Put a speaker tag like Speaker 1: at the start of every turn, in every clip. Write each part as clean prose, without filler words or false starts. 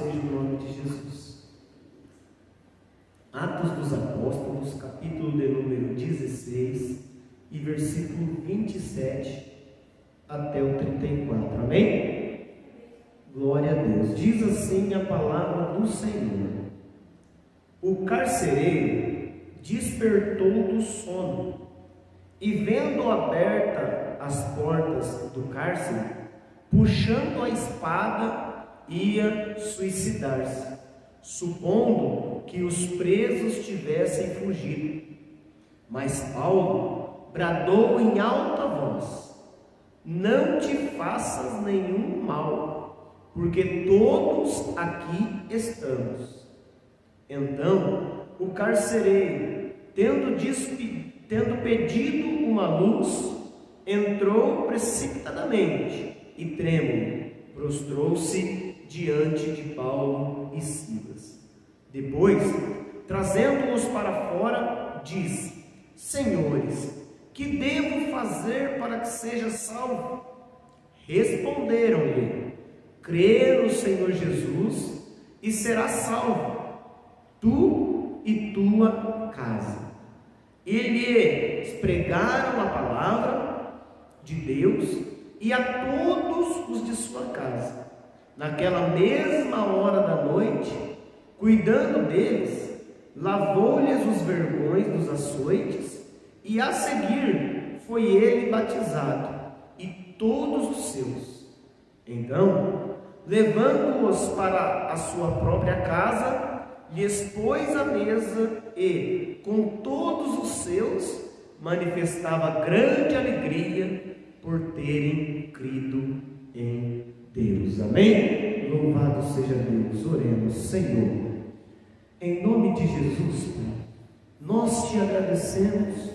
Speaker 1: seja o nome de Jesus. Atos dos Apóstolos, capítulo de número 16 e versículo 27 até o 34, amém? Glória a Deus. Diz assim a palavra do Senhor: o carcereiro despertou do sono e, vendo aberta as portas do cárcere, puxando a espada, ia suicidar-se, supondo que os presos tivessem fugido. Mas Paulo bradou em alta voz: não te faças nenhum mal, porque todos aqui estamos. Então o carcereiro, tendo pedido uma luz, entrou precipitadamente e, trêmulo, prostrou-se diante de Paulo e Silas. Depois, trazendo-os para fora, disse: senhores, que devo fazer para que seja salvo? Responderam-lhe: crê no Senhor Jesus e serás salvo, tu e tua casa. E lhes pregaram a palavra de Deus e a todos os de sua casa. Naquela mesma hora da noite, cuidando deles, lavou-lhes os vergões dos açoites, e a seguir foi ele batizado, e todos os seus. Então, levando-os para a sua própria casa, lhes pôs a mesa e, com todos os seus, manifestava grande alegria por terem crido em Deus. Amém? Louvado seja Deus. Oremos. Senhor, em nome de Jesus, nós te agradecemos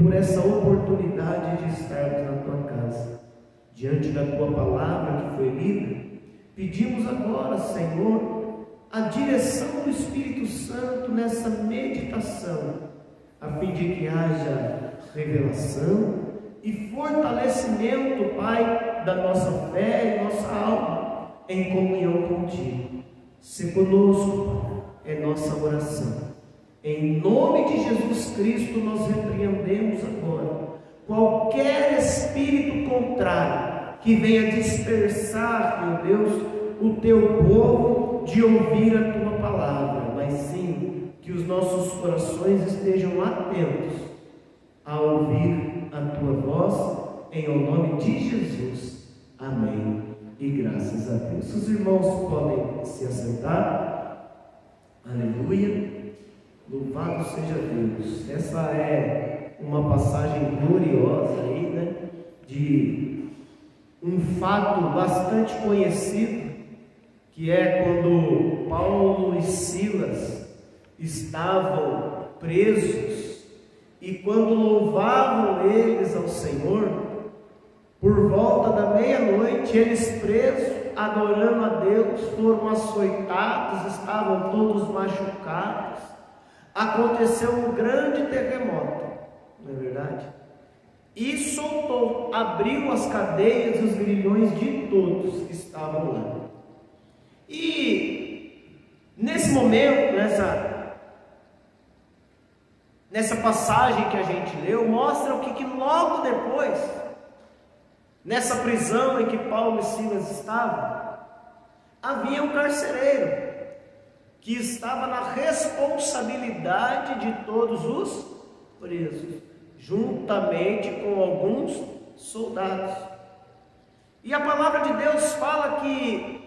Speaker 1: por essa oportunidade de estarmos na tua casa, diante da tua palavra que foi lida. Pedimos agora, Senhor, a direção do Espírito Santo nessa meditação, a fim de que haja revelação e fortalecimento, Pai, da nossa fé e nossa alma em comunhão contigo. Se conosco, Pai, é nossa oração. Em nome de Jesus Cristo, nós repreendemos agora qualquer espírito contrário que venha dispersar, meu Deus, o teu povo de ouvir a tua palavra, mas sim que os nossos corações estejam atentos a ouvir a tua voz, em o nome de Jesus. Amém. E graças a Deus. Os irmãos podem se assentar. Aleluia. Louvado seja Deus. Essa é uma passagem gloriosa aí, né? De um fato bastante conhecido, que é quando Paulo e Silas estavam presos, e quando louvavam eles ao Senhor, por volta da meia-noite, eles presos, adorando a Deus, foram açoitados, estavam todos machucados. Aconteceu um grande terremoto, não é verdade? E soltou, abriu as cadeias e os grilhões de todos que estavam lá. E nesse momento, nessa passagem que a gente leu, mostra o que logo depois, nessa prisão em que Paulo e Silas estavam, havia um carcereiro que estava na responsabilidade de todos os presos, juntamente com alguns soldados. E a palavra de Deus fala que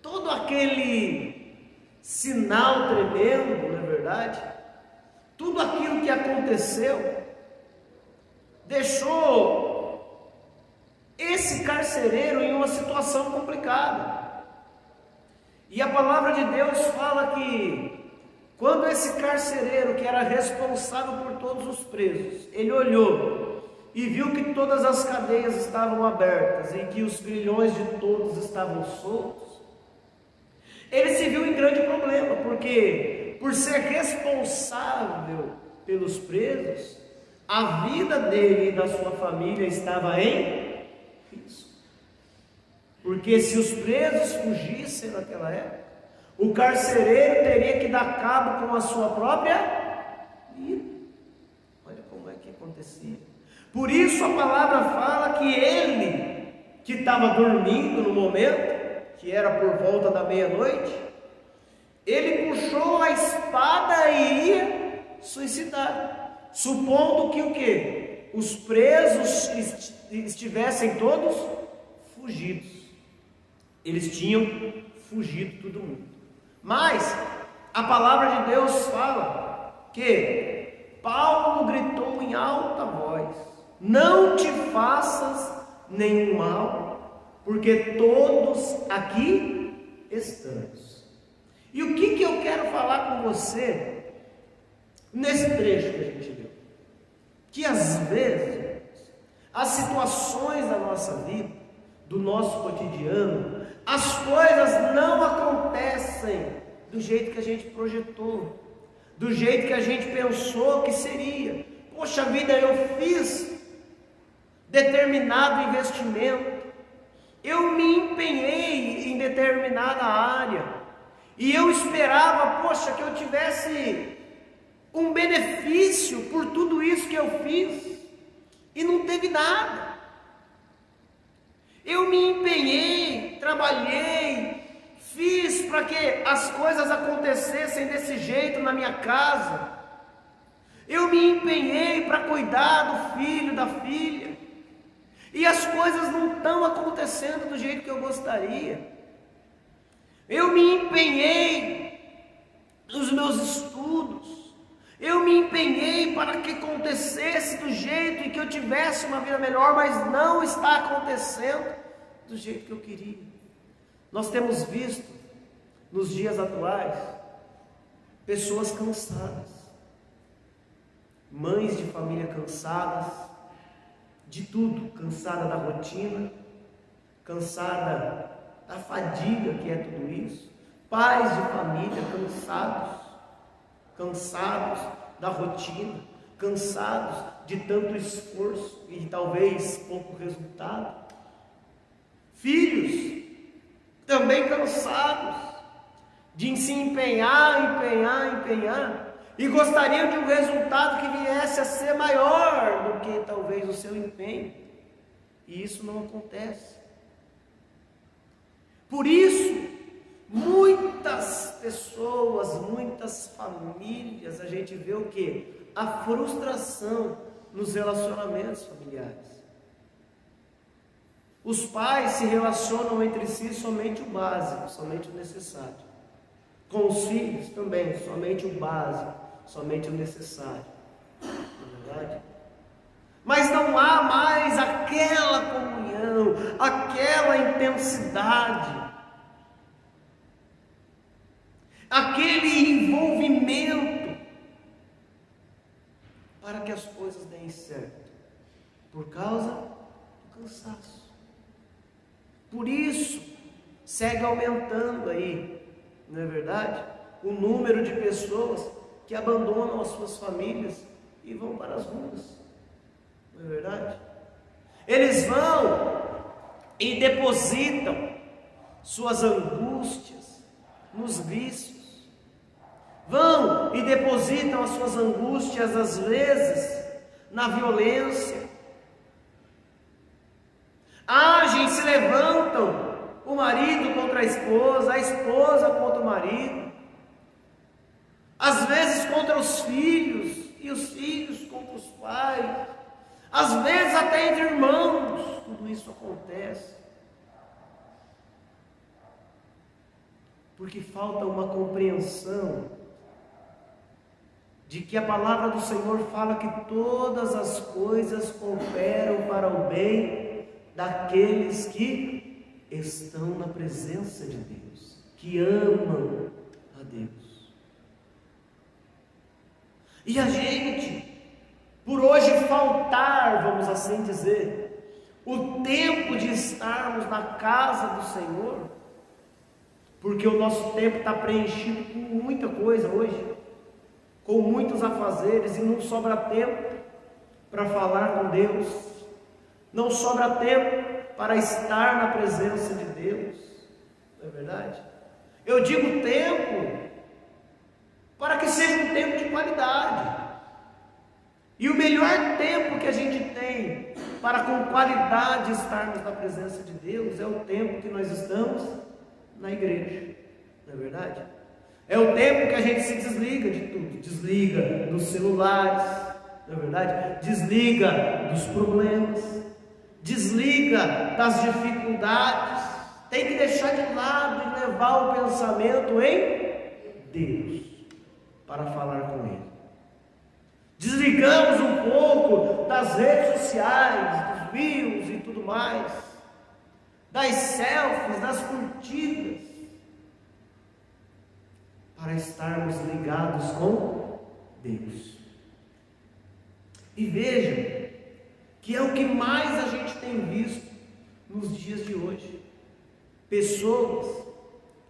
Speaker 1: todo aquele sinal tremendo, não é verdade? Tudo aquilo que aconteceu deixou esse carcereiro em uma situação complicada. E a palavra de Deus fala que quando esse carcereiro, que era responsável por todos os presos, ele olhou e viu que todas as cadeias estavam abertas e que os grilhões de todos estavam soltos, ele se viu em grande problema, porque por ser responsável pelos presos, a vida dele e da sua família estava em risco. Porque se os presos fugissem naquela época, o carcereiro teria que dar cabo com a sua própria vida. Olha como é que acontecia. Por isso a palavra fala que ele, que estava dormindo no momento, que era por volta da meia-noite, ele puxou a espada e ia suicidar, supondo que o quê? Os presos estivessem todos fugidos. Eles tinham fugido todo mundo. Mas a palavra de Deus fala que Paulo gritou em alta voz: não te faças nenhum mal, porque todos aqui estamos. E o que eu quero falar com você nesse trecho que a gente leu? Que às vezes as situações da nossa vida, do nosso cotidiano, as coisas não acontecem do jeito que a gente projetou, do jeito que a gente pensou que seria. Poxa vida, eu fiz determinado investimento, eu me empenhei em determinada área, e eu esperava, poxa, que eu tivesse um benefício por tudo isso que eu fiz, e não teve nada. Eu me empenhei, trabalhei, fiz para que as coisas acontecessem desse jeito na minha casa. Eu me empenhei para cuidar do filho, da filha, e as coisas não estão acontecendo do jeito que eu gostaria. Eu me empenhei nos meus estudos, eu me empenhei para que acontecesse do jeito em que eu tivesse uma vida melhor, mas não está acontecendo do jeito que eu queria. Nós temos visto nos dias atuais pessoas cansadas, mães de família cansadas de tudo, cansada da rotina, cansada da fadiga que é tudo isso, pais de família cansados da rotina, cansados de tanto esforço e talvez pouco resultado, filhos também cansados de se empenhar, e gostariam de um resultado que viesse a ser maior do que talvez o seu empenho, e isso não acontece. Por isso, muitas pessoas, muitas famílias, a gente vê o quê? A frustração nos relacionamentos familiares. Os pais se relacionam entre si somente o básico, somente o necessário. Com os filhos também, somente o básico, somente o necessário. Não é verdade? Mas não há mais aquela comunhão, aquela intensidade, aquele envolvimento para que as coisas deem certo, por causa do cansaço. Por isso, segue aumentando aí, não é verdade? O número de pessoas que abandonam as suas famílias e vão para as ruas, não é verdade? Eles vão e depositam suas angústias nos vícios, vão e depositam as suas angústias às vezes na violência, agem, se levantam, o marido contra a esposa contra o marido, às vezes contra os filhos, e os filhos contra os pais, às vezes até entre irmãos, tudo isso acontece, porque falta uma compreensão de que a palavra do Senhor fala que todas as coisas cooperam para o bem daqueles que estão na presença de Deus, que amam a Deus. E a gente, por hoje faltar, vamos assim dizer, o tempo de estarmos na casa do Senhor, porque o nosso tempo está preenchido com muita coisa hoje, com muitos afazeres, e não sobra tempo para falar com Deus, não sobra tempo para estar na presença de Deus, não é verdade? Eu digo tempo para que seja um tempo de qualidade. E o melhor tempo que a gente tem para com qualidade estarmos na presença de Deus é o tempo que nós estamos na igreja, não é verdade? É o tempo que a gente se desliga de tudo, desliga dos celulares, não é verdade? Desliga dos problemas, desliga das dificuldades, tem que deixar de lado e levar o pensamento em Deus para falar com Ele. Desligamos um pouco das redes sociais, dos views e tudo mais, das selfies, das curtidas, para estarmos ligados com Deus. E vejam que é o que mais a gente tem visto nos dias de hoje. Pessoas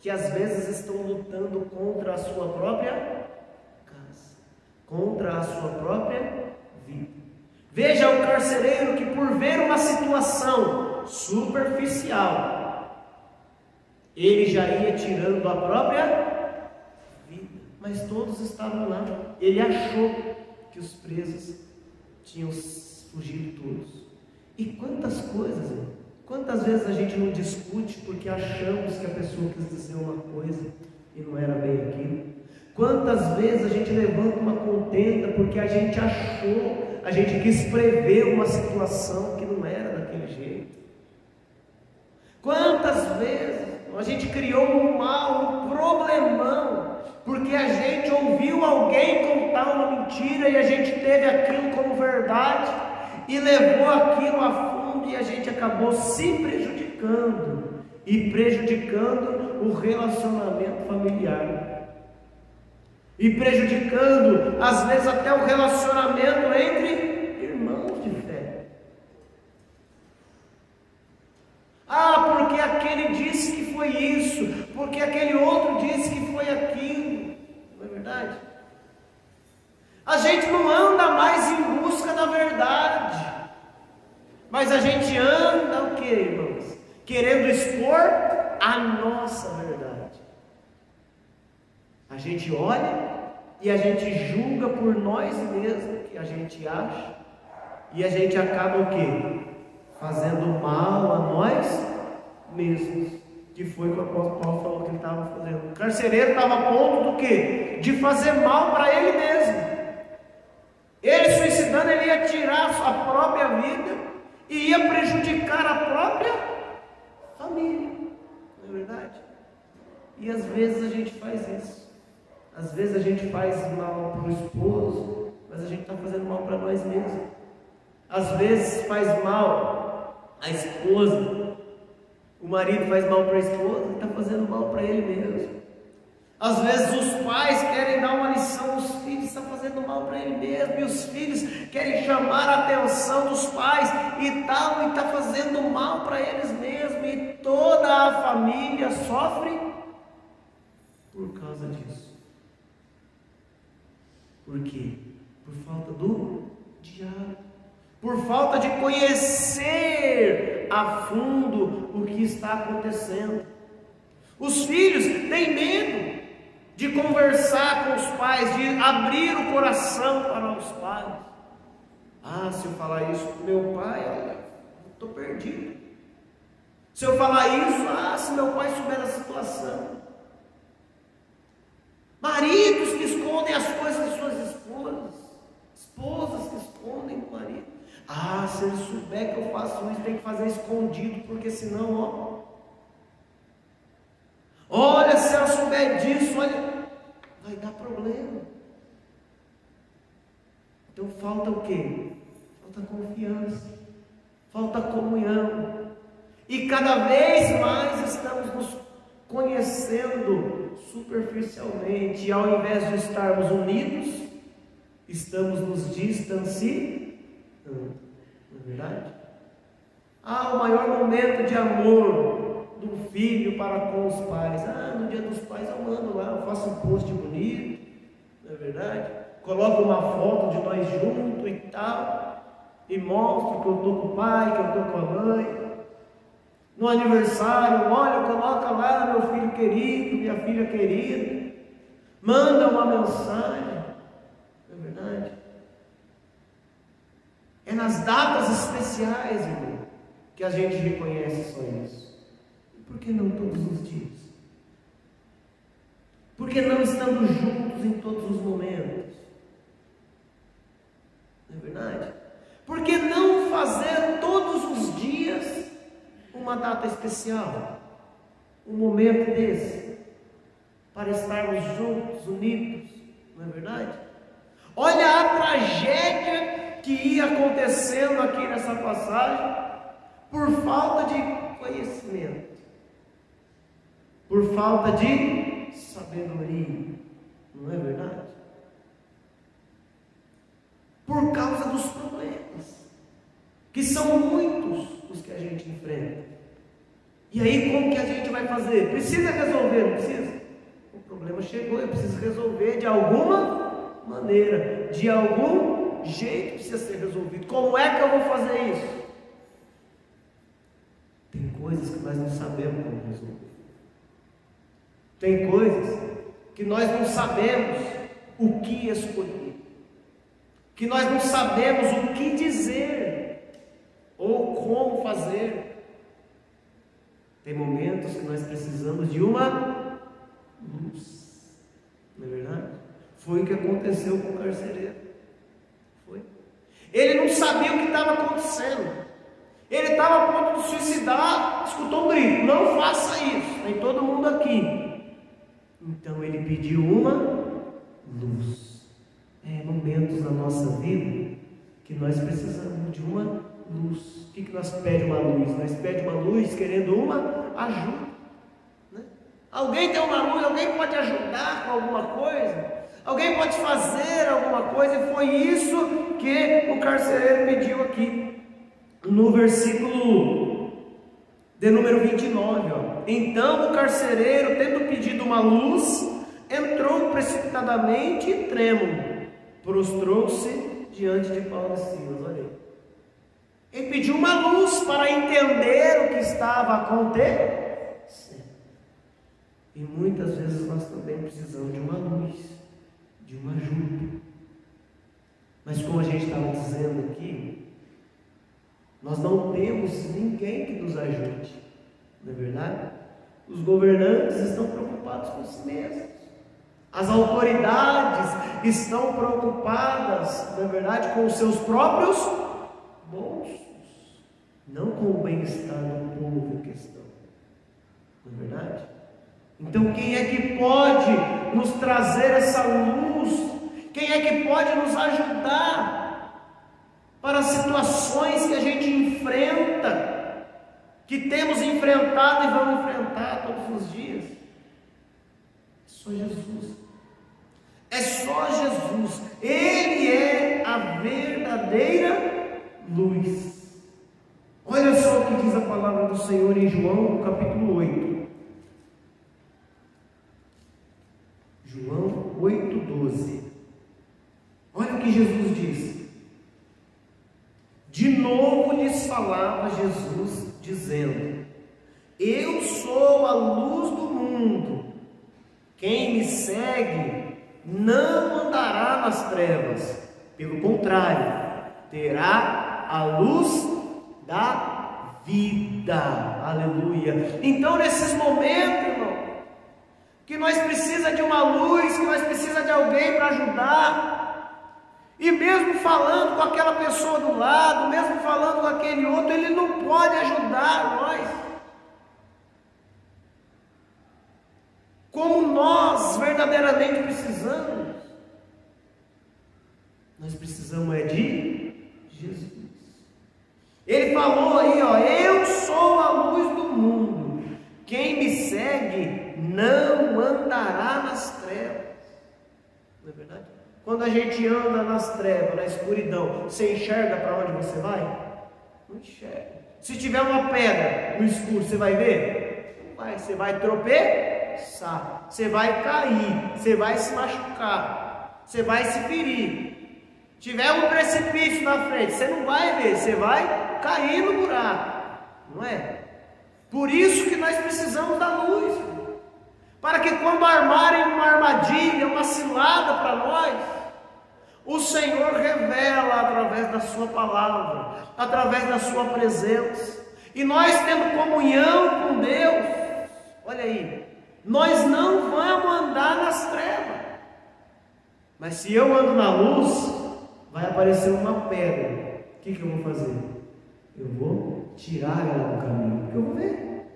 Speaker 1: que às vezes estão lutando contra a sua própria casa, contra a sua própria vida. Veja o carcereiro que, por ver uma situação superficial, ele já ia tirando a própria vida, mas todos estavam lá. Ele achou que os presos tinham fugido todos. E quantas coisas, quantas vezes a gente não discute porque achamos que a pessoa quis dizer uma coisa e não era bem aquilo? Quantas vezes a gente levanta uma contenda porque a gente achou, a gente quis prever uma situação que não era daquele jeito? Quantas vezes a gente criou um mal, um problemão, porque a gente ouviu alguém contar uma mentira e a gente teve aquilo como verdade e levou aquilo a fundo e a gente acabou se prejudicando e prejudicando o relacionamento familiar. E prejudicando, às vezes, até o relacionamento entre irmãos de fé. Ah, porque aquele disse que foi isso, porque aquele outro disse que foi aquilo. Não é verdade? A gente não anda mais em busca da verdade, mas a gente anda o que, irmãos? Querendo expor a nossa verdade. A gente olha e a gente julga por nós mesmos que a gente acha, e a gente acaba o quê? Fazendo mal a nós mesmos, que foi o que o apóstolo Paulo falou que ele estava fazendo. O carcereiro estava a ponto do quê? De fazer mal para ele mesmo. Ele suicidando, ele ia tirar a sua própria vida e ia prejudicar a própria família, não é verdade? E às vezes a gente faz isso. Às vezes a gente faz mal para o esposo, mas a gente está fazendo mal para nós mesmos. Às vezes faz mal a esposa, o marido faz mal para a esposa e está fazendo mal para ele mesmo. Às vezes os pais querem dar uma lição aos filhos, está fazendo mal para ele mesmo, e os filhos querem chamar a atenção dos pais e tal, e está fazendo mal para eles mesmos, e toda a família sofre por causa disso. Por quê? Por falta do diálogo, por falta de conhecer a fundo o que está acontecendo. Os filhos têm medo de conversar com os pais, de abrir o coração para os pais. Ah, se eu falar isso para meu pai, olha, estou perdido. Se eu falar isso, se meu pai souber da situação. Maridos que escondem as coisas de suas esposas, esposas que escondem o marido. Se ele souber que eu faço isso, tem que fazer escondido, porque senão, olha, se ela souber disso, olha, vai dar problema. Então falta o quê? Falta confiança, falta comunhão. E cada vez mais estamos nos conhecendo superficialmente, e ao invés de estarmos unidos, estamos nos distanciando, não é verdade? O maior momento de amor do filho para com os pais, no dia dos pais eu mando lá, eu faço um post bonito, não é verdade? Coloco uma foto de nós juntos e tal, e mostro que eu estou com o pai, que eu estou com a mãe. no aniversário, olha, coloca lá meu filho querido, minha filha querida, manda uma mensagem, não é verdade? É nas datas especiais, irmão, que a gente reconhece só isso. E por que não todos os dias? Por que não estando juntos em todos os momentos? Não é verdade? Por que não fazer todos os dias uma data especial? Um momento desse, para estarmos juntos, unidos, não é verdade? Olha a tragédia que ia acontecendo aqui nessa passagem, por falta de conhecimento, por falta de sabedoria, não é verdade? Por causa dos problemas, que são muitos os que a gente enfrenta. E aí como que a gente vai fazer? Precisa resolver, não precisa? O problema chegou, eu preciso resolver de alguma maneira, de algum jeito precisa ser resolvido. Como é que eu vou fazer isso? Tem coisas que nós não sabemos como resolver. Tem coisas que nós não sabemos o que escolher, que nós não sabemos o que dizer ou como fazer. Tem momentos que nós precisamos de uma luz, não é verdade? Foi o que aconteceu com o carcereiro. Foi. Ele não sabia o que estava acontecendo. Ele estava a ponto de suicidar, escutou um grito: não faça isso, tem todo mundo aqui. Então ele pediu uma luz. Momentos na nossa vida que nós precisamos de uma luz. O que nós pedimos uma luz? Nós pedimos uma luz querendo uma ajuda, né? Alguém tem uma luz, alguém pode ajudar com alguma coisa, alguém pode fazer alguma coisa, e foi isso que o carcereiro pediu aqui, no versículo de número 29, ó. Então o carcereiro, tendo pedido uma luz, entrou precipitadamente e trêmulo, prostrou-se diante de Paulo e Silas. Olha aí. Ele pediu uma luz para entender o que estava acontecendo. E muitas vezes nós também precisamos de uma luz, de uma ajuda. Mas como a gente estava dizendo aqui, nós não temos ninguém que nos ajude, não é verdade? Os governantes estão preocupados com si mesmos. As autoridades estão preocupadas, na verdade, com os seus próprios bolsos, não com o bem-estar do povo em questão, não é verdade? Então quem é que pode nos trazer essa luz? Quem é que pode nos ajudar para situações que a gente enfrenta, que temos enfrentado e vamos enfrentar todos os dias? É só Jesus. É só Jesus. Ele é a verdadeira luz. Olha só o que diz a palavra do Senhor em João, no capítulo 8. João 8:12. Olha o que Jesus diz. De novo lhes falava Jesus, dizendo: eu sou a luz do mundo. Quem me segue não andará nas trevas, pelo contrário, terá a luz da vida. Aleluia. Então nesses momentos, irmão, que nós precisamos de uma luz, que nós precisamos de alguém para ajudar, e mesmo falando com aquela pessoa do lado, mesmo falando com aquele outro, ele não pode ajudar nós como nós verdadeiramente precisamos. Nós precisamos de Jesus. Ele falou aí, ó: eu sou a luz do mundo. Quem me segue não andará nas trevas. Não é verdade? Quando a gente anda nas trevas, na escuridão, você enxerga para onde você vai? Não enxerga. Se tiver uma pedra no escuro, você vai ver? Não vai. Você vai tropeçar, você vai cair, você vai se machucar, você vai se ferir. Tiver um precipício na frente, você não vai ver, você vai cair no buraco, não é? Por isso que nós precisamos da luz, para que quando armarem uma armadilha, uma cilada para nós, o Senhor revela através da sua palavra, através da sua presença, e nós tendo comunhão com Deus, olha aí, nós não vamos andar nas trevas, mas se eu ando na luz, vai aparecer uma pedra, o que eu vou fazer? Eu vou tirar ela do caminho, porque eu vou ver,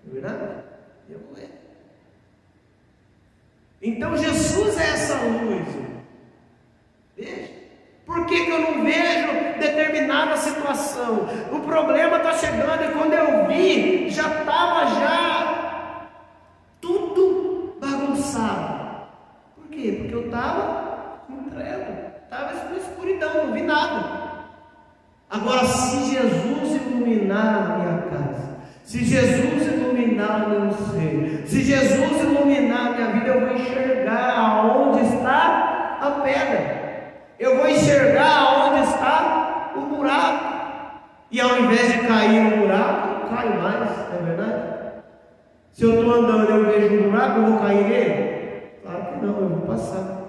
Speaker 1: não é verdade? Eu vou ver. Então Jesus é essa luz. Veja, por que eu não vejo determinada situação? O problema está chegando e quando eu vi, já estava tudo bagunçado. Por quê? Porque eu estava com treva, estava na escuridão, não vi nada. Agora, se Jesus iluminar a minha casa, se Jesus iluminar o meu ser, se Jesus iluminar a minha vida, eu vou enxergar aonde está a pedra. Eu vou enxergar onde está o buraco. E ao invés de cair no buraco, eu caio mais, não é verdade? Se eu estou andando e eu vejo um buraco, eu vou cair nele? Claro que não, eu vou passar.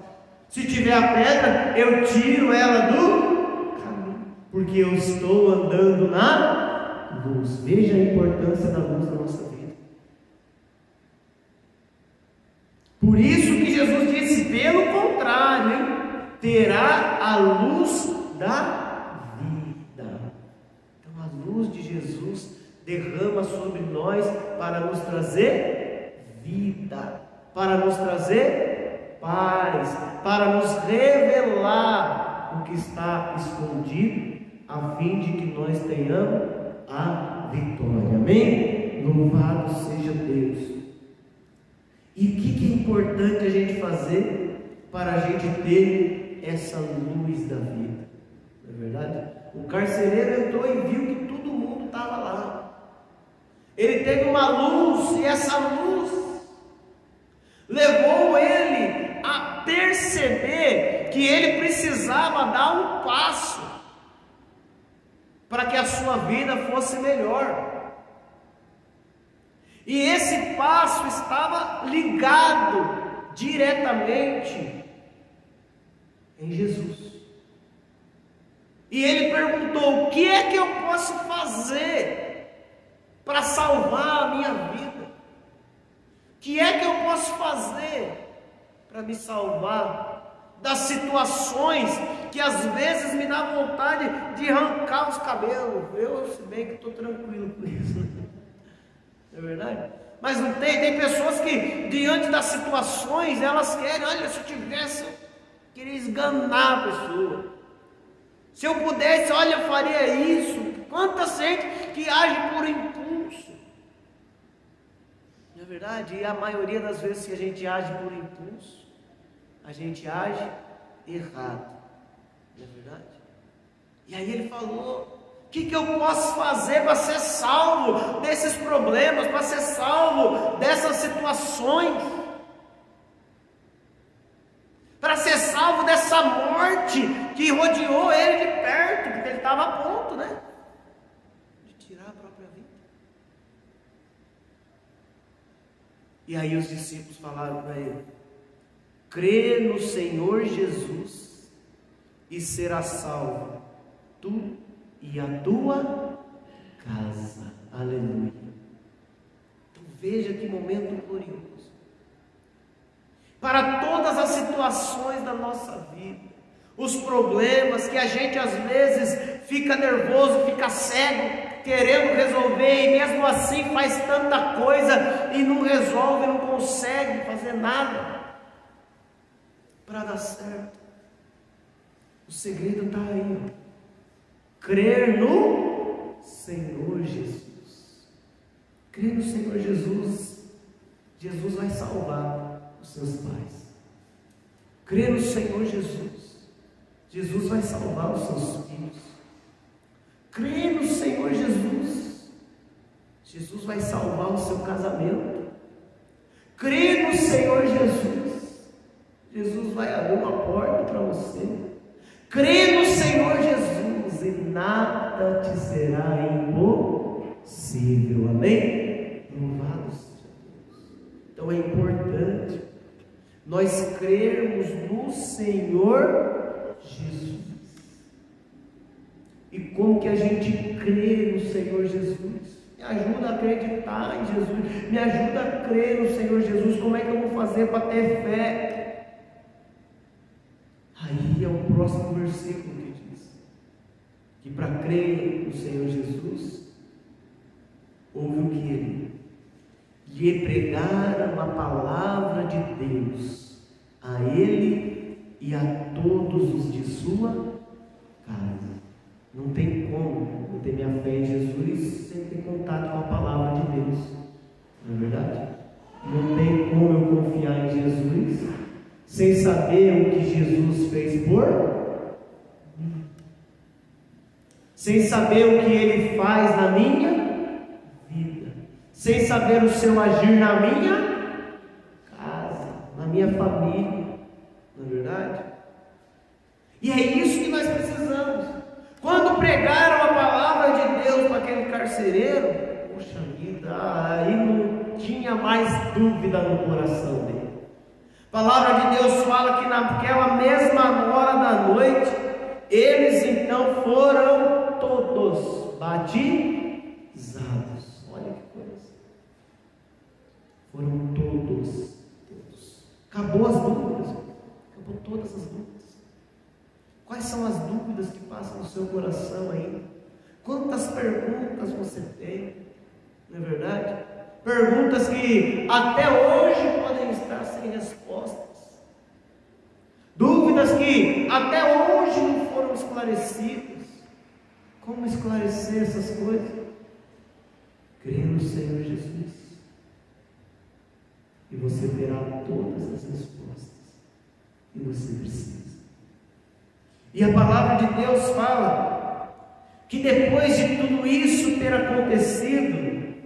Speaker 1: Se tiver a pedra, eu tiro ela do caminho, porque eu estou andando na luz. Veja a importância da luz na nossa vida. Por isso que Jesus disse, pelo contrário, hein? Terá a luz da vida. Então a luz de Jesus derrama sobre nós para nos trazer vida, para nos trazer paz, para nos revelar o que está escondido, a fim de que nós tenhamos a vitória. Amém? Louvado seja Deus. E o que é importante a gente fazer para a gente ter essa luz da vida? Não é verdade? O carcereiro entrou e viu que todo mundo estava lá. Ele teve uma luz, e essa luz levou ele a perceber que ele precisava dar um passo para que a sua vida fosse melhor. E esse passo estava ligado diretamente em Jesus. E ele perguntou: o que é que eu posso fazer para salvar a minha vida? O que é que eu posso fazer para me salvar das situações que às vezes me dá vontade de arrancar os cabelos? Eu, se bem que estou tranquilo com isso, não é verdade? Mas não tem pessoas que diante das situações elas querem, olha, se eu tivesse, eu queria esganar a pessoa. Se eu pudesse, olha, eu faria isso. Quanta gente que age por impulso. Não é verdade? E a maioria das vezes que a gente age por impulso, a gente age errado. Não é verdade? E aí ele falou: o que eu posso fazer para ser salvo desses problemas, para ser salvo dessas situações? Para ser salvo dessa morte que rodeou ele de perto, porque ele estava a ponto, né? De tirar a própria vida. E aí os discípulos falaram para ele: crê no Senhor Jesus e será salvo, tu e a tua casa. Aleluia. Então veja que momento glorioso. Para todas as situações da nossa vida, os problemas que a gente às vezes fica nervoso, fica cego, querendo resolver, e mesmo assim faz tanta coisa e não resolve, não consegue fazer nada para dar certo. O segredo está aí, ó. Crer no Senhor Jesus. Crer no Senhor Jesus. Jesus vai salvar os seus pais. Crer no Senhor Jesus. Jesus vai salvar os seus filhos. Crer no Senhor Jesus. Jesus vai salvar o seu casamento. Crer no Senhor Jesus. Jesus vai abrir uma porta para você. Crer no Senhor Jesus e nada te será impossível. possível. Amém? Louvado seja Deus. Então é importante nós crermos no Senhor Jesus. E como que a gente crê no Senhor Jesus? Me ajuda a acreditar em Jesus. Me ajuda a crer no Senhor Jesus. Como é que eu vou fazer para ter fé? Aí é o próximo versículo que diz que para crer no Senhor Jesus, ouve o que ele lhe pregaram a palavra de Deus a ele e a todos os de sua casa. Não tem como eu ter minha fé em Jesus sem ter contato com a palavra de Deus, não é verdade? Não tem como eu confiar em Jesus sem saber o que Jesus fez por mim, sem saber o que Ele faz na minha vida, sem saber o seu agir na minha casa, na minha família, não é verdade? E é isso que nós precisamos. Quando pregaram a palavra de Deus para aquele carcereiro, poxa vida, aí não tinha mais dúvida no coração dele. A palavra de Deus fala que naquela mesma hora da noite, eles então foram todos batizados. Olha que coisa. Foram todos. Acabou as dúvidas, acabou todas as dúvidas. Quais são as dúvidas que passam no seu coração ainda? Quantas perguntas você tem? Não é verdade? Perguntas que até hoje podem estar sem respostas. Dúvidas que até hoje não foram esclarecidas. Como esclarecer essas coisas? Crê no Senhor Jesus e você terá todas as respostas que você precisa. E a palavra de Deus fala que depois de tudo isso ter acontecido,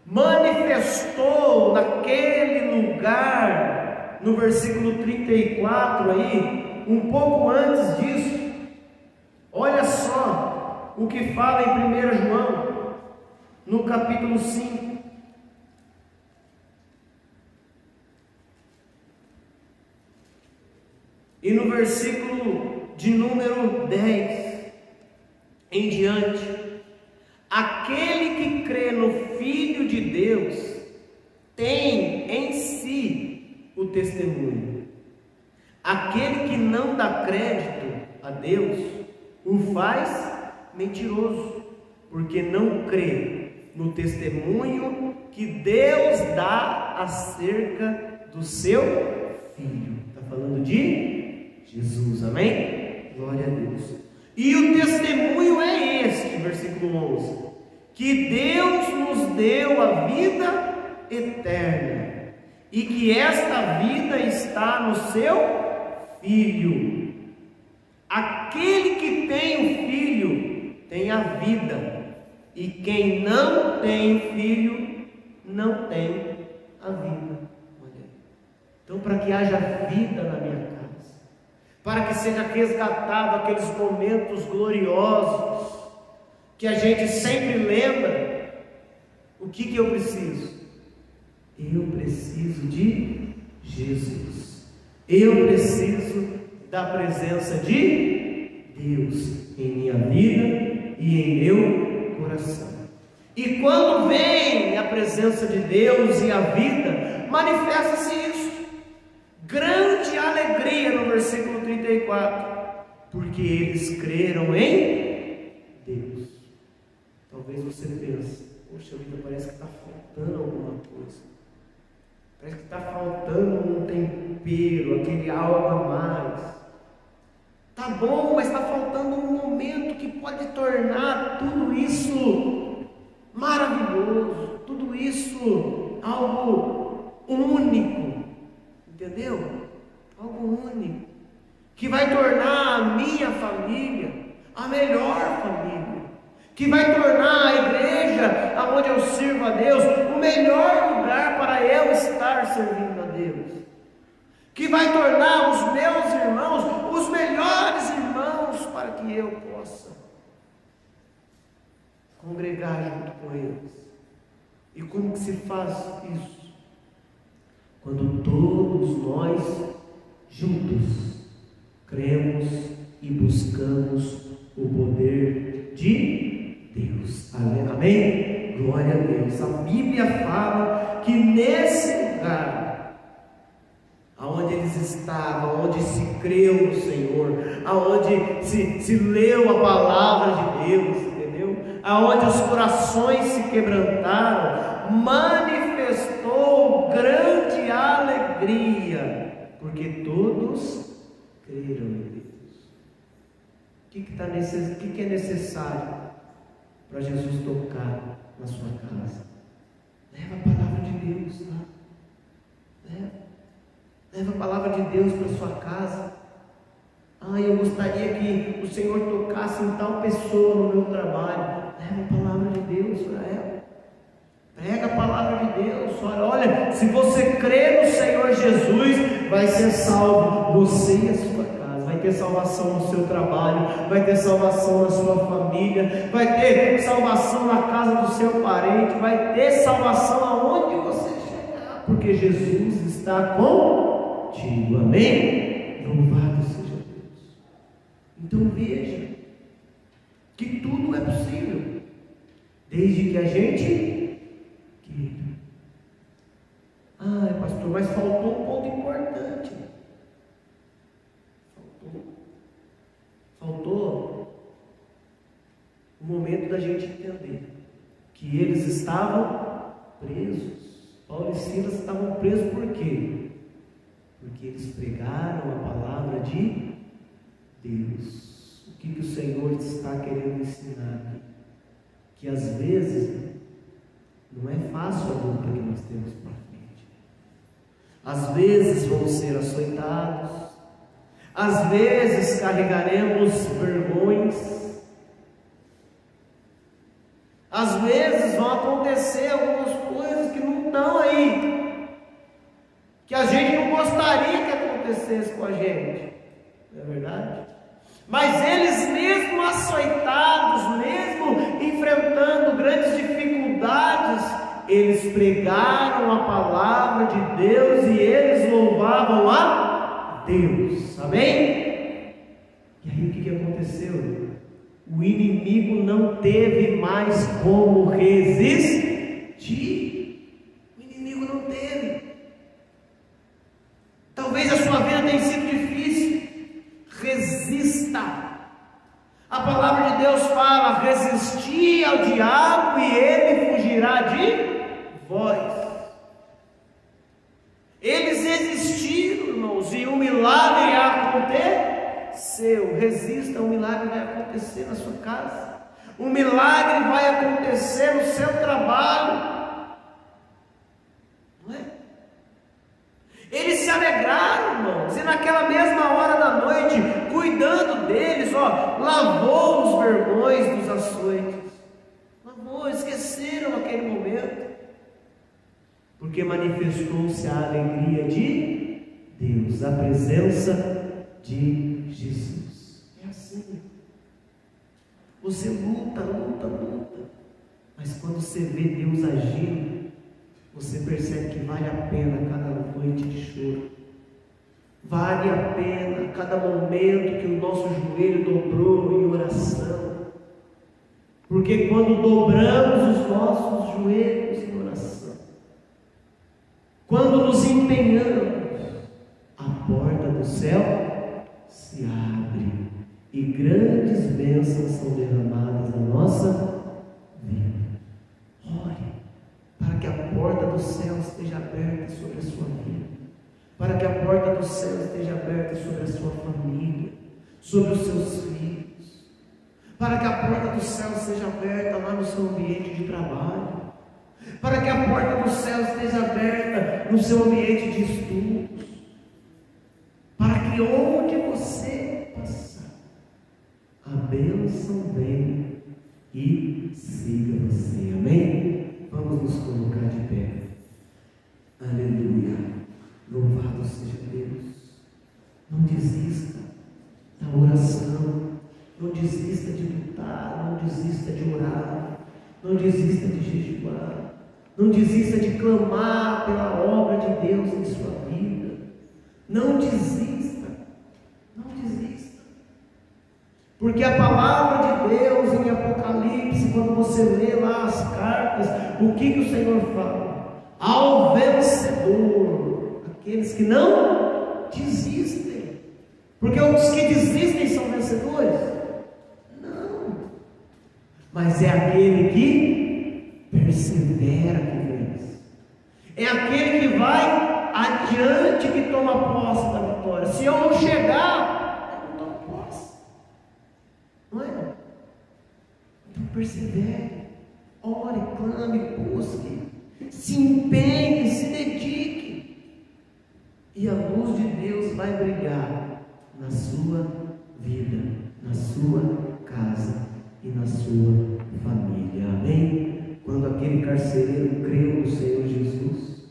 Speaker 1: manifestou naquele lugar, no versículo 34 aí, um pouco antes disso, olha só o que fala em 1 João, no capítulo 5. E no versículo de número 10 em diante: aquele que crê no Filho de Deus tem em si o testemunho. Aquele que não dá crédito a Deus o faz mentiroso, porque não crê no testemunho que Deus dá acerca do seu Filho. Está falando de Jesus, amém? Glória a Deus. E o testemunho é este, versículo 11: que Deus nos deu a vida eterna, e que esta vida está no seu Filho. Aquele que tem o Filho tem a vida, e quem não tem Filho não tem a vida. Então, para que haja vida na minha casa, para que seja resgatado aqueles momentos gloriosos que a gente sempre lembra, o que eu preciso? Eu preciso de Jesus. Eu preciso da presença de Deus em minha vida e em meu coração. E quando vem a presença de Deus e a vida, manifesta-se isso. Grande alegria no versículo 34, porque eles creram em Deus. Talvez você pense: poxa vida, parece que está faltando alguma coisa, parece que está faltando um tempero, aquele algo a mais. Tá bom, mas está faltando um momento que pode tornar tudo isso maravilhoso, tudo isso algo único. Entendeu? Algo único, que vai tornar a minha família a melhor família, que vai tornar a igreja aonde eu sirvo a Deus o melhor lugar para eu estar servindo a Deus, que vai tornar os meus irmãos os melhores irmãos para que eu possa congregar junto com eles. E como que se faz isso? Quando todos nós juntos cremos e buscamos o poder de Deus. Amém? Glória a Deus. A Bíblia fala que nesse lugar, aonde eles estavam, onde se creu no Senhor, aonde se leu a palavra de Deus, entendeu? Aonde os corações se quebrantaram, manifestou grande alegria, porque todos creram em Deus. O que é necessário para Jesus tocar na sua casa? Leva a palavra de Deus lá. Leva a palavra de Deus para sua casa. Eu gostaria que o Senhor tocasse em tal pessoa no meu trabalho. Leva a palavra de Deus para ela. Prega a palavra de Deus. Olha, se você crê no Senhor Jesus, vai ser salvo você e a sua casa. Vai ter salvação no seu trabalho, vai ter salvação na sua família, vai ter salvação na casa do seu parente, vai ter salvação aonde você chegar, porque Jesus está contigo. Amém? Louvado seja Deus. Então veja que tudo é possível, desde que a gente queira. Pastor, mas faltou um ponto importante. Faltou o momento da gente entender que eles estavam presos. Paulo e Silas estavam presos por quê? Porque eles pregaram a palavra de Deus. O que o Senhor está querendo ensinar aqui? Que às vezes não é fácil a luta que nós temos para frente. Às vezes vamos ser açoitados, às vezes carregaremos vergonhas, às vezes vão acontecer algumas coisas que não estão aí, que a gente não gostaria que acontecesse com a gente, não é verdade? Mas eles mesmo açoitados, mesmo enfrentando grandes dificuldades, eles pregaram a palavra de Deus e eles louvavam a Deus. Amém? E aí o que aconteceu? O inimigo não teve mais como resistir. O inimigo não teve. Talvez a sua vida tenha sido difícil. Resista. A palavra de Deus fala: resistir ao diabo e ele fugirá de vós. Eles resistiram, irmãos, e o milagre aconteceu. Resista, o milagre vai acontecer na sua casa, o milagre vai acontecer no seu trabalho, não é? Eles se alegraram, irmãos, e naquela mesma hora da noite, cuidando deles, lavou os vergões dos açoites, esqueceram aquele momento, porque manifestou-se a alegria de Deus, a presença de Jesus. É assim. Você luta, mas quando você vê Deus agindo, você percebe que vale a pena cada noite de choro, vale a pena cada momento que o nosso joelho dobrou em oração, porque quando dobramos os nossos joelhos em oração, quando nos empenhamos, a porta do céu se abre e grandes bênçãos são derramadas na nossa vida. Ore para que a porta do céu esteja aberta sobre a sua vida, para que a porta do céu esteja aberta sobre a sua família, sobre os seus filhos, para que a porta do céu seja aberta lá no seu ambiente de trabalho, para que a porta do céu esteja aberta no seu ambiente de estudos, para que onde você passar, a bênção venha e siga você. Amém? Vamos nos colocar de pé. Aleluia. Louvado seja Deus. Não desista da oração, não desista de lutar, não desista de orar, Não desista de jejuar. Não desista de clamar pela obra de Deus em sua vida. Não desista. Não desista. Porque a palavra de Deus em Apocalipse, quando você lê lá as cartas, o que o Senhor fala? Ao vencedor, aqueles que não desistem. Porque os que desistem são vencedores? Não. Mas é aquele que persevera que vence. É aquele que vai adiante que toma posse da vitória. Se eu não chegar, eu não tomo posse. Não é? Então persevere, ore, clame, busque, se empenhe, se dedique, e a luz de Deus vai brilhar na sua vida, na sua casa e na sua família. Amém? Quando aquele carcereiro creu no Senhor Jesus,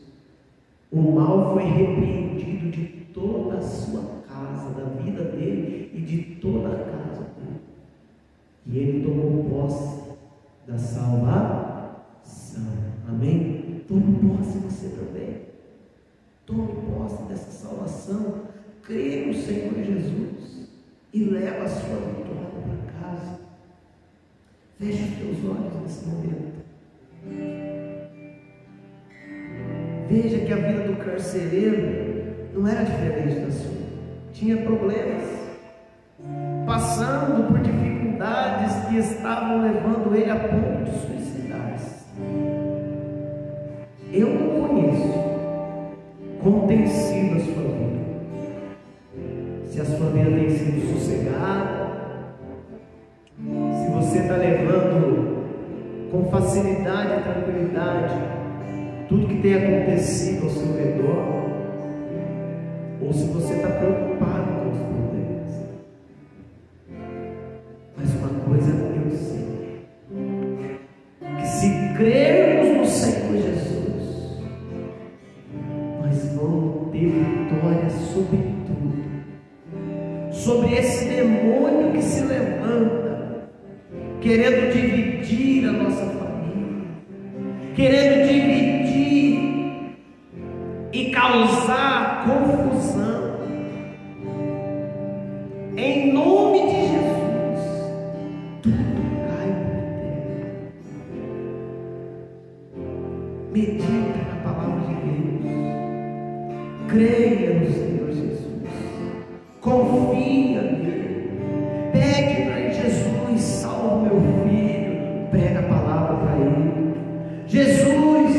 Speaker 1: o mal foi repreendido de toda a sua casa, da vida dele e de toda a casa dele. E ele tomou posse da salvação. Amém? Tome posse você também. Tome posse dessa salvação. Crê no Senhor Jesus e leva a sua vitória para casa. Feche os teus olhos nesse momento. Veja que a vida do carcereiro não era diferente da sua. Tinha problemas, passando por dificuldades que estavam levando ele a ponto de suicidar-se. Eu não conheço como tem sido a sua vida. Se a sua vida tem sido sossegada, se você está levando com facilidade e tranquilidade tudo que tem acontecido ao seu redor, ou se você está preocupado com os problemas. Mas uma coisa eu sei, que se crermos no Senhor Jesus, nós vamos ter vitória sobre tudo, sobre esse demônio que se levanta, querendo dividir a nossa família, querendo dividir e causar confusão. Em nome de Jesus, tudo cai por terra. Medita na palavra de Deus, creia no Senhor Jesus, confia nele, pede para ele: Jesus, salva meu filho, prega a palavra para ele. Jesus,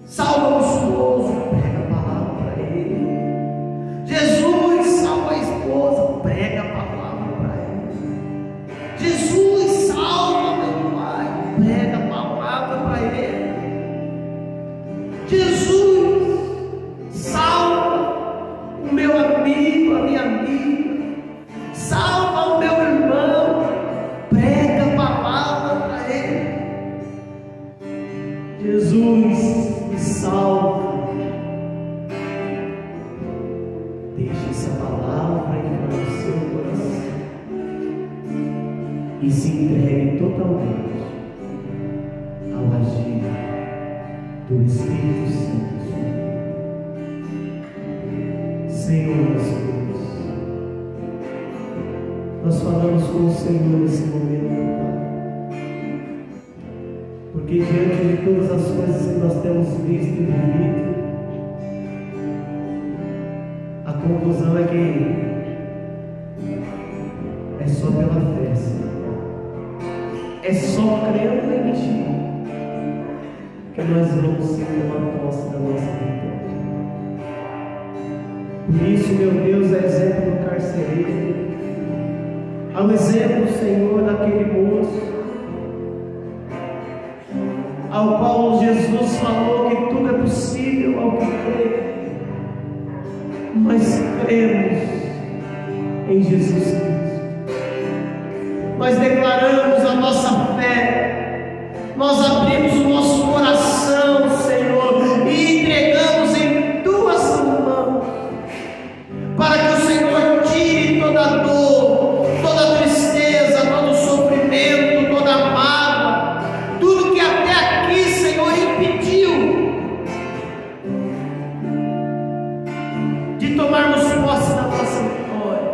Speaker 1: salva o esposo, prega a palavra para ele. Jesus, salva a esposa, prega a palavra para ele. Jesus, salva meu pai, prega a palavra para ele. Jesus, salva o meu amigo, a minha amiga, salva o meu irmão, prega a palavra para ele. Jesus, me salva. Deixe essa palavra entrar no seu coração e se entregue totalmente ao agir do Espírito Santo. Senhor, nós falamos com o Senhor nesse momento, Pai, porque diante de todas as coisas que nós temos visto e vivido, a conclusão é que é só pela fé, Senhor. É só crendo em Ti que nós vamos tomar posse da nossa vitória. Por isso, meu Deus, é exemplo do carcereiro, ao exemplo, Senhor, daquele moço, ao qual Jesus falou que tudo é possível ao que crê. Nós cremos em Jesus Cristo, nós declaramos a nossa fé, nós abrimos o nosso coração, Senhor, e entregamos em Tuas mãos, para que o Senhor tire toda a dor, toda a tristeza, todo o sofrimento, toda a mágoa, tomarmos posse da nossa vitória,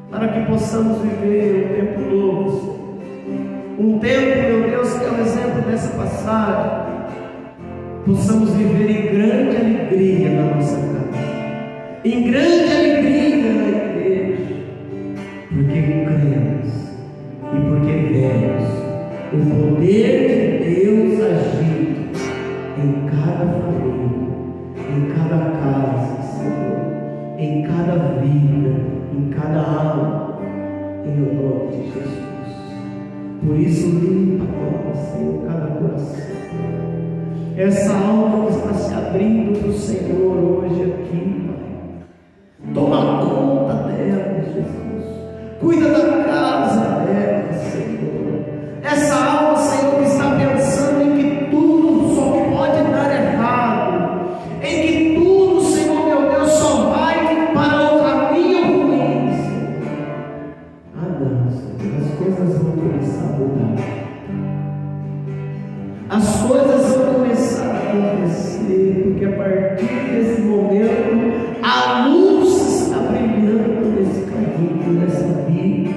Speaker 1: para que possamos viver um tempo novo, Senhor. Um tempo, meu Deus, que é o exemplo dessa passagem, possamos viver em grande alegria na nossa casa, em grande alegria na igreja, porque cremos e porque vemos o poder de Deus agindo em cada família, em cada casa, Senhor, em cada vida, em cada alma, em nome de Jesus. Por isso, limpa agora, Senhor, cada coração. Essa alma que está se abrindo para o Senhor hoje aqui, Pai. Toma conta dela, Jesus. Cuida da casa dela, Senhor. Essa alma, Senhor, que está pensando em que tudo só pode dar errado, em que tudo, Senhor, meu Deus, só vai para o caminho ruim, Senhor. Ah, não, Senhor, as coisas vão começar a mudar. As coisas vão começar a acontecer, porque a partir desse momento a luz está brilhando nesse caminho, nessa vida.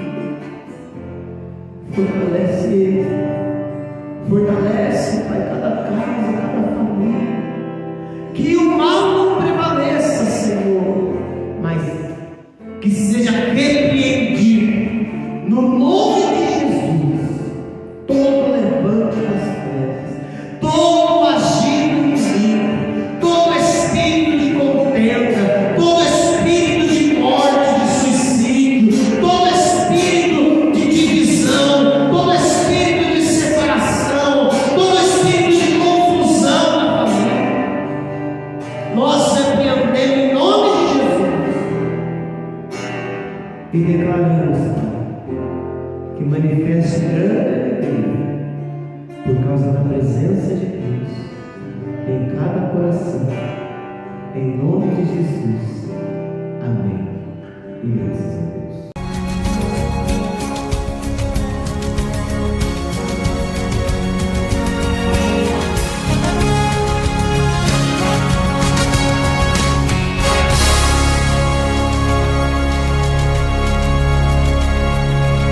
Speaker 1: Fortalece, Pai, cada casa, cada família. Que o mal não prevaleça, Senhor, mas que seja repreendido no nome de Jesus. Todo levante das trevas, todo agir do inimigo, todo espírito de contenda, todo espírito de morte, de suicídio, todo espírito de divisão, todo espírito de separação, todo espírito de confusão na família, nós repreendemos em nome de Jesus e declaramos, Pai, que manifeste grande alegria por causa da presença de Deus em cada coração, em nome de Jesus. Amém. E graças a Deus.